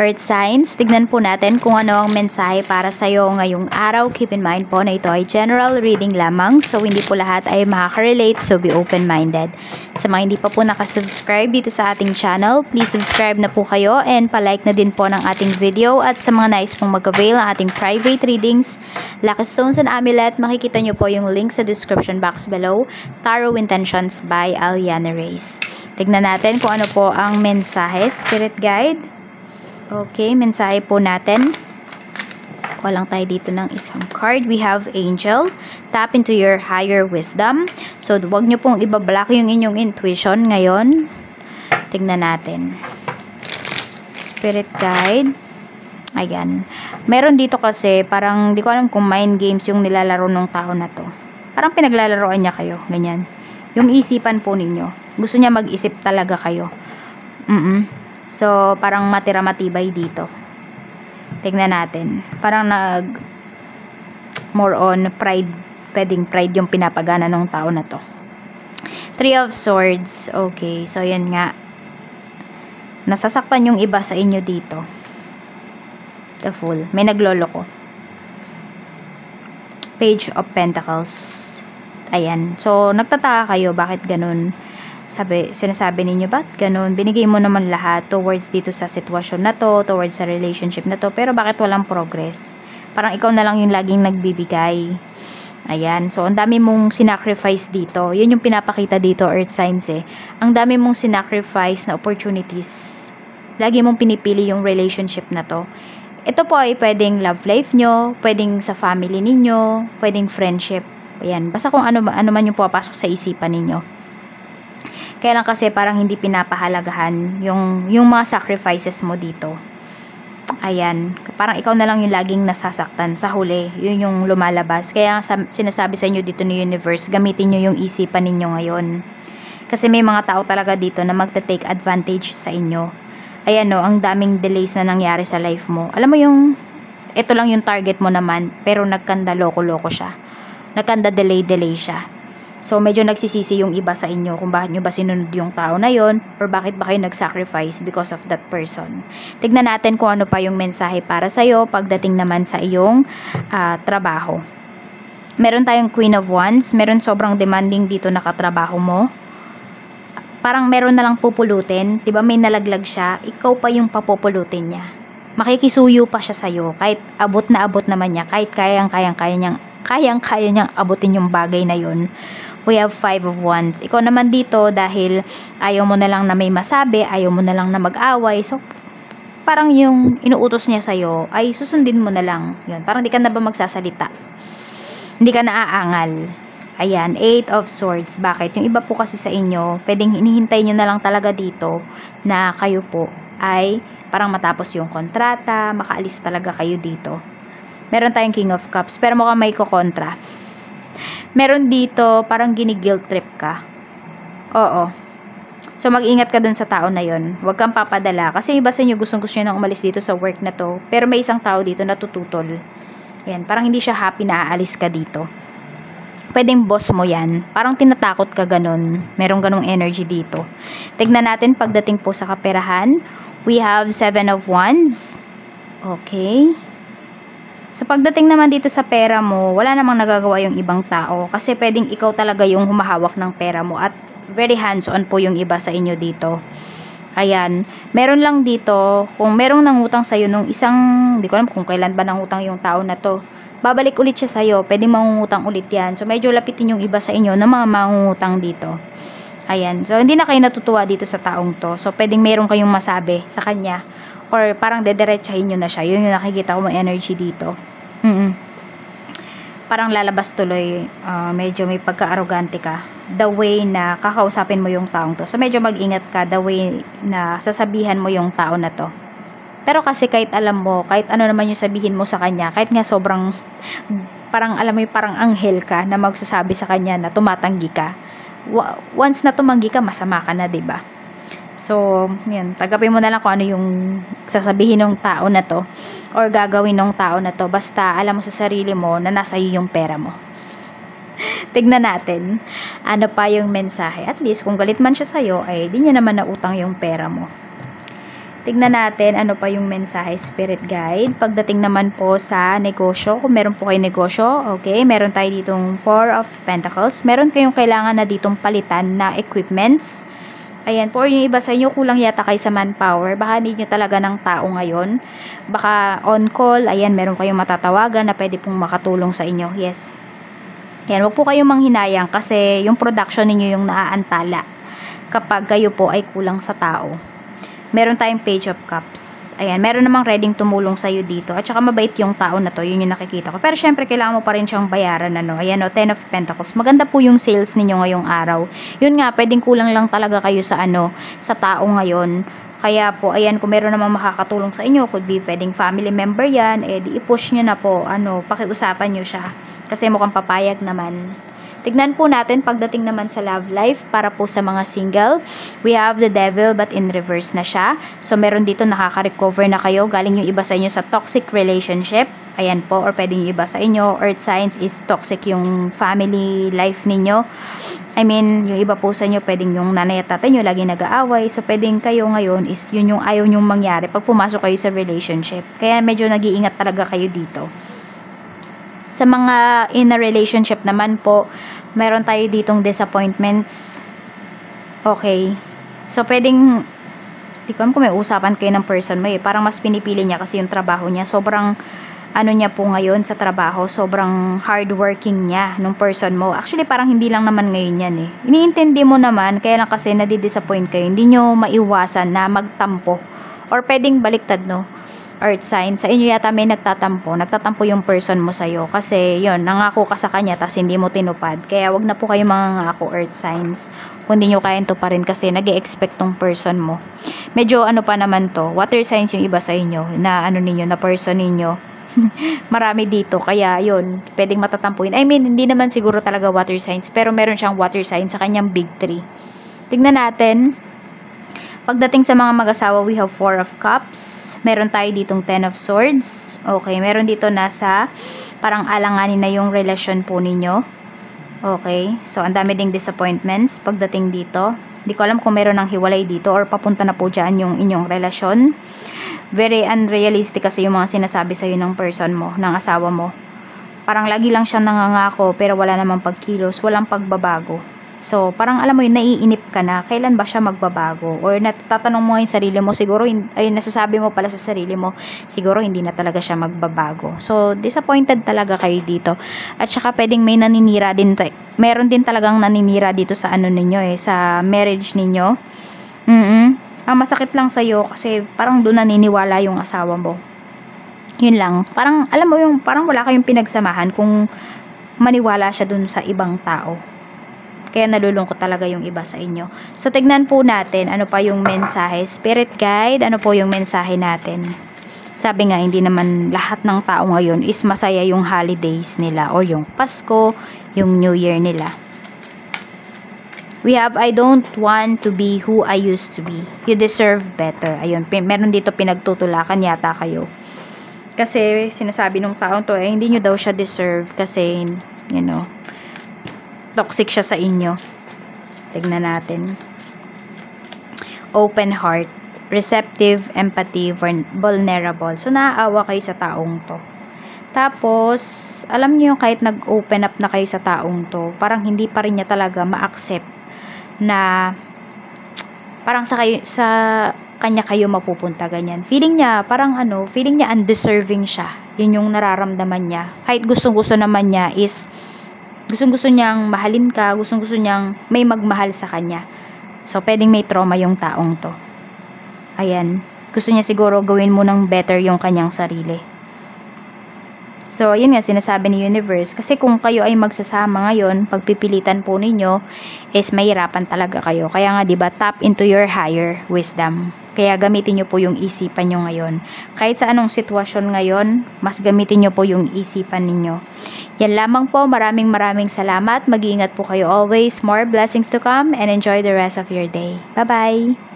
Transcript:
Earth signs, tignan po natin kung ano ang mensahe para sa iyo ngayong araw. Keep in mind po na ito ay general reading lamang, so hindi po lahat ay makaka-relate, so be open-minded. Sa mga hindi pa po nakasubscribe dito sa ating channel, please subscribe na po kayo and palike na din po ng ating video. At sa mga nais pong mag-avail ng ating private readings, Lucky Stones and Amulet, makikita nyo po yung link sa description box below. Tarot Intentions by Aliana Reyes. Tignan natin kung ano po ang mensahe, Spirit Guide. Okay, mensahe po natin. Kuha lang tayo dito ng isang card. We have Angel. Tap into your higher wisdom. So, huwag nyo pong ibablock yung inyong intuition ngayon. Tignan natin. Spirit Guide. Ayan. Meron dito kasi, parang, di ko alam kung mind games yung nilalaro ng tao na to. Parang pinaglalaroan niya kayo. Ganyan. Yung isipan po ninyo. Gusto niya mag-isip talaga kayo. So, parang matira-matibay dito. Tignan natin. Parang more on pride. Pwedeng pride yung pinapagana ng tao na to. Three of Swords. Okay. So, yan nga. Nasasaktan yung iba sa inyo dito. The Fool. May nagloloko. Page of Pentacles. Ayan. So, nagtataka kayo. Bakit ganun? Sinasabi ninyo, ba't ganun? Binigay mo naman lahat towards dito sa sitwasyon na to, towards sa relationship na to, pero bakit walang progress? Parang ikaw na lang yung laging nagbibigay. Ayan. So, ang dami mong sinacrifice dito. Yun yung pinapakita dito, Earth Signs eh. Ang dami mong sinacrifice na opportunities. Lagi mong pinipili yung relationship na to. Ito po ay pwedeng love life nyo, pwedeng sa family ninyo, pwedeng friendship. Ayan. Basta kung ano man yung papasok sa isipan ninyo. Kaya lang kasi parang hindi pinapahalagahan yung mga sacrifices mo dito. Ayan. Parang ikaw na lang yung laging nasasaktan sa huli. Yun yung lumalabas. Kaya sinasabi sa inyo dito ni Universe, gamitin nyo yung isipan ninyo ngayon. Kasi may mga tao talaga dito na magta-take advantage sa inyo. Ayan no, ang daming delays na nangyari sa life mo. Alam mo yung, ito lang yung target mo naman, pero nagkanda loko-loko siya. Nagkanda delay siya. So, medyo nagsisisi yung iba sa inyo kung bakit nyo ba sinunod yung tao na yon or bakit ba kayo nag-sacrifice because of that person. Tignan natin kung ano pa yung mensahe para sa'yo pagdating naman sa iyong trabaho. Meron tayong Queen of Wands. Meron sobrang demanding dito na katrabaho mo. Parang meron na lang pupulutin. Diba may nalaglag siya, ikaw pa yung papupulutin niya. Makikisuyo pa siya sa'yo kahit abot na abot naman niya, kahit kayang-kaya niyang abutin yung bagay na yun. We have Five of Wands. Ikaw naman dito dahil ayaw mo na lang na may masabi, ayaw mo na lang na mag-away. So, parang yung inuutos niya sa'yo ay susundin mo na lang. Yun. Parang di ka na ba magsasalita? Hindi ka naaangal. Ayan, Eight of Swords. Bakit? Yung iba po kasi sa inyo, pwedeng hinihintay nyo na lang talaga dito na kayo po ay parang matapos yung kontrata, makaalis talaga kayo dito. Meron tayong King of Cups, pero mukhang may kukontra. Meron dito, parang gini-guilt trip ka. Oo. So, mag-ingat ka dun sa tao na yon. Huwag kang papadala. Kasi iba sa inyo, gustong-gusto nyo nang umalis dito sa work na to. Pero may isang tao dito na tututol. Yan, parang hindi siya happy na aalis ka dito. Pwedeng boss mo yan. Parang tinatakot ka ganun. Merong ganung energy dito. Tignan natin pagdating po sa kaperahan. We have Seven of Wands. Okay. So, pagdating naman dito sa pera mo, wala namang nagagawa yung ibang tao. Kasi pwedeng ikaw talaga yung humahawak ng pera mo. At very hands-on po yung iba sa inyo dito. Ayan. Meron lang dito, kung merong nangutang sa'yo nung isang, hindi ko alam kung kailan ba nangutang yung tao na to. Babalik ulit siya sa'yo. Pwedeng mangungutang ulit yan. So, medyo lapitin yung iba sa inyo na mga mangungutang dito. Ayan. So, hindi na kayo natutuwa dito sa taong to. So, pwedeng meron kayong masabi sa kanya. Or parang dediretsahin nyo na siya. Yun yung nakikita ko mga energy dito. Parang lalabas tuloy. Medyo may pagka-arrogante ka. The way na kakausapin mo yung taong to. So, medyo mag-ingat ka. The way na sasabihan mo yung tao na to. Pero kasi kahit alam mo, kahit ano naman yung sabihin mo sa kanya, kahit nga sobrang, parang alam mo yung parang anghel ka na magsasabi sa kanya na tumatanggi ka. Once na tumanggi ka, masama ka na, diba? So, yan, tagapin mo na lang kung ano yung sasabihin ng tao na to or gagawin ng tao na to. Basta alam mo sa sarili mo na nasa iyo yung pera mo. Tignan natin ano pa yung mensahe. At least kung galit man siya sa'yo, ay di niya naman nautang yung pera mo. Tignan natin ano pa yung mensahe spirit guide. Pagdating naman po sa negosyo, kung meron po kayo negosyo, okay, meron tayo ditong 4 of Pentacles. Meron kayong kailangan na ditong palitan na equipments. Ayan po, yung iba sa inyo kulang yata kayo sa manpower. Baka hindi nyo talaga ng tao ngayon. Baka on call, ayan, meron kayong matatawagan na pwede pong makatulong sa inyo. Yes. Ayan, wag po kayong manghinayang kasi yung production ninyo yung naaantala kapag kayo po ay kulang sa tao. Meron tayong Page of Cups. Ayan, meron namang reading tumulong sa'yo dito. At saka mabait yung tao na to, yun yung nakikita ko. Pero syempre, kailangan mo pa rin siyang bayaran, ano. Ayan, o, 10 of Pentacles. Maganda po yung sales ninyo ngayong araw. Yun nga, pwedeng kulang lang talaga kayo sa, ano, sa tao ngayon. Kaya po, ayan, kung meron namang makakatulong sa inyo, could be pwedeng family member yan, eh, di i-push nyo na po, ano, pakiusapan nyo siya. Kasi mukhang papayag naman. Tignan po natin pagdating naman sa love life para po sa mga single. We have the devil but in reverse na siya. So meron dito nakaka-recover na kayo. Galing yung iba sa inyo sa toxic relationship. Ayan po, or pwedeng yung iba sa inyo. Earth signs is toxic yung family life ninyo. I mean, yung iba po sa inyo pwedeng yung nanay at tatay nyo lagi nag-aaway. So pwedeng kayo ngayon is yun yung ayaw nyong mangyari pag pumasok kayo sa relationship. Kaya medyo nag-iingat talaga kayo dito. Sa mga in a relationship naman po, meron tayo ditong disappointments. Okay. So, pwedeng, di ko alam kung may usapan kayo ng person mo eh. Parang mas pinipili niya kasi yung trabaho niya. Sobrang, ano niya po ngayon sa trabaho, sobrang hardworking niya nung person mo. Actually, parang hindi lang naman ngayon yan eh. Iniintindi mo naman, kaya lang kasi nadidisappoint kayo. Hindi nyo maiwasan na magtampo. Or pwedeng baliktad, no? Earth sign, sa inyo yata may nagtatampo yung person mo sa'yo kasi yon, nangako ka sa kanya tas hindi mo tinupad, kaya wag na po kayo mangangako earth signs kung hindi nyo kayang tuparin kasi nag-e-expect tong person mo. Medyo ano pa naman to, water signs yung iba sa inyo na ano ninyo, na person ninyo. Marami dito, kaya yon, pwedeng matatampuin. I mean, hindi naman siguro talaga water signs, pero meron siyang water sign sa kanyang big 3. Tignan natin, pagdating sa mga mag-asawa, we have 4 of Cups. Meron tayo ditong 10 of Swords. Okay, meron dito nasa parang alanganin na yung relasyon po ninyo. Okay, so ang dami ding disappointments pagdating dito. Hindi ko alam kung meron ng hiwalay dito or papunta na po dyan yung inyong relasyon. Very unrealistic kasi yung mga sinasabi sa'yo ng person mo, ng asawa mo. Parang lagi lang siya nangangako pero wala namang pagkilos, walang pagbabago. So, parang alam mo yun, naiinip ka na, kailan ba siya magbabago? Or natatanong mo yung sarili mo, siguro, ay nasasabi mo pala sa sarili mo, siguro hindi na talaga siya magbabago. So, disappointed talaga kayo dito. At saka pwedeng may naninira din, meron din talagang naninira dito sa ano ninyo eh, sa marriage ninyo. Ang masakit lang sa'yo kasi parang doon naniniwala yung asawa mo. Yun lang. Parang, alam mo yung, parang wala kayong pinagsamahan kung maniwala siya dun sa ibang tao. Kaya nalulungkot talaga yung iba sa inyo. So, tignan po natin ano pa yung mensahe. Spirit guide, ano po yung mensahe natin? Sabi nga, hindi naman lahat ng tao ngayon is masaya yung holidays nila o yung Pasko, yung New Year nila. We have, I don't want to be who I used to be. You deserve better. Ayun, meron dito pinagtutulakan yata kayo. Kasi sinasabi nung taong to, hindi nyo daw siya deserve kasi, you know, toxic siya sa inyo. Tignan natin. Open heart, receptive, empathy, vulnerable. So, naaawa kayo sa taong to. Tapos, alam niyo kahit nag-open up na kayo sa taong to, parang hindi pa rin niya talaga ma-accept na parang sa kanya kayo mapupunta, ganyan. Feeling niya, parang ano, feeling niya undeserving siya. Yun yung nararamdaman niya. Kahit gustong-gusto naman niya is gustong-gusto niyang mahalin ka, gustong-gusto niyang may magmahal sa kanya. So, pwedeng may trauma yung taong to. Ayan. Gusto niya siguro gawin mo ng better yung kanyang sarili. So, yun nga, sinasabi ni Universe. Kasi kung kayo ay magsasama ngayon, pagpipilitan po ninyo, is mahirapan talaga kayo. Kaya nga, diba, tap into your higher wisdom. Kaya gamitin nyo po yung isipan nyo ngayon. Kahit sa anong sitwasyon ngayon, mas gamitin nyo po yung isipan ninyo. Yan lamang po. Maraming salamat. Mag-iingat po kayo always. More blessings to come and enjoy the rest of your day. Bye-bye!